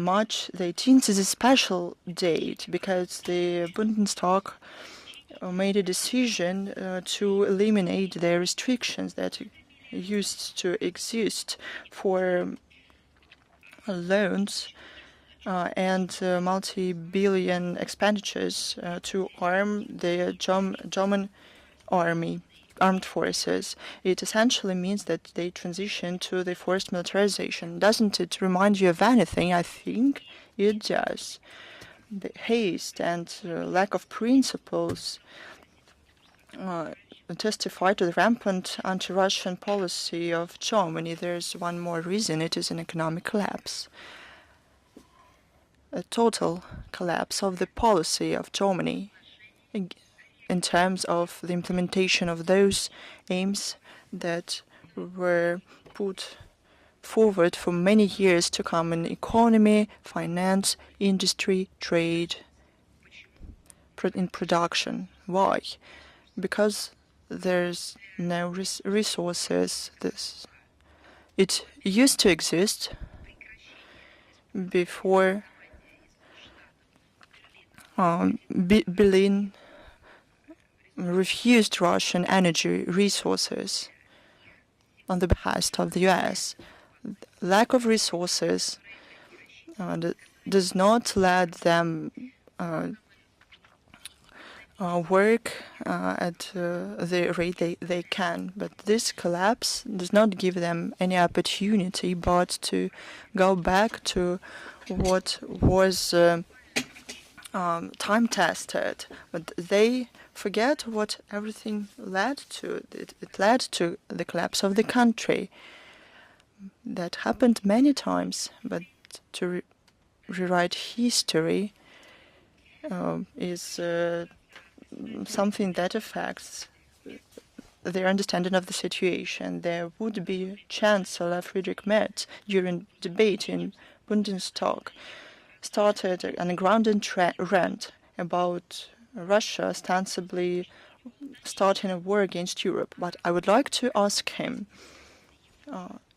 March the 18th is a special date because the Bundestag made a decision to eliminate the restrictions that used to exist for loans and multi-billion expenditures to arm the German armed forces. It essentially means that they transition to the forced militarization. Doesn't it remind you of anything? I think it does. The haste and lack of principles testify to the rampant anti-Russian policy of Germany. There's one more reason. It is an economic collapse. A total collapse of the policy of Germany in terms of the implementation of those aims that were put forward for many years to come in economy, finance, industry, trade, in production. Why? Because there's no resources. It used to exist before Berlin refused Russian energy resources on the behest of the US. Lack of resources does not let them work at the rate they can. But this collapse does not give them any opportunity but to go back to what was time-tested. But they forget what everything led to. It led to the collapse of the country. That happened many times, but to rewrite history is something that affects their understanding of the situation. There would be Chancellor Friedrich Merz during debate in Bundestag started an ungrounded rant about Russia ostensibly starting a war against Europe. But I would like to ask him,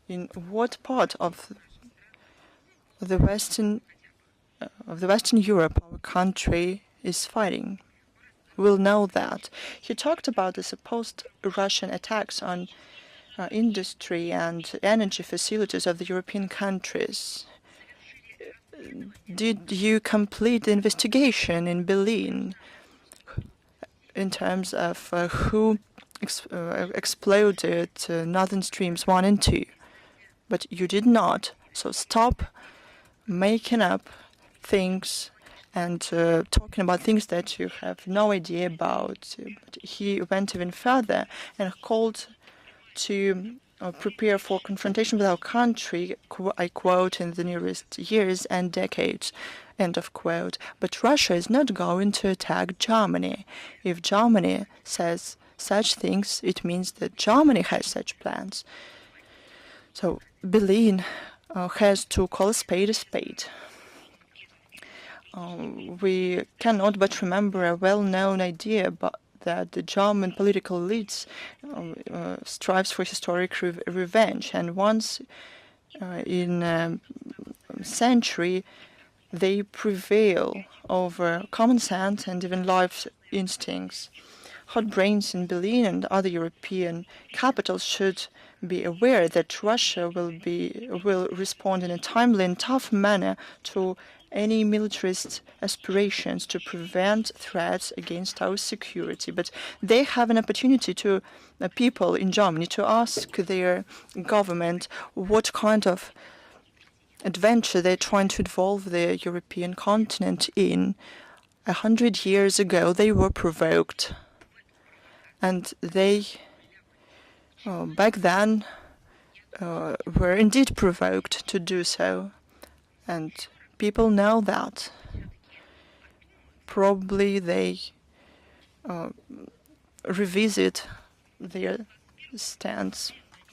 in what part of the Western Europe our country is fighting? We'll know that. He talked about the supposed Russian attacks on industry and energy facilities of the European countries. Did you complete the investigation in Berlin in terms of who exploded Northern Streams 1 and 2? But you did not. So stop making up things and talking about things that you have no idea about. But he went even further and called to prepare for confrontation with our country, I quote, in the nearest years and decades, end of quote. But Russia is not going to attack Germany. If Germany says such things, it means that Germany has such plans. So Berlin has to call a spade a spade. We cannot but remember a well-known idea about that the German political elites strives for historic revenge, and once in a century they prevail over common sense and even life instincts. Hot brains in Berlin and other European capitals should be aware that Russia will respond in a timely and tough manner to any militarist aspirations to prevent threats against our security. But they have an opportunity to people in Germany to ask their government what kind of adventure they're trying to involve the European continent in. 100 years ago, they were provoked. And they, back then, were indeed provoked to do so. And people know that. Probably they revisit their stance.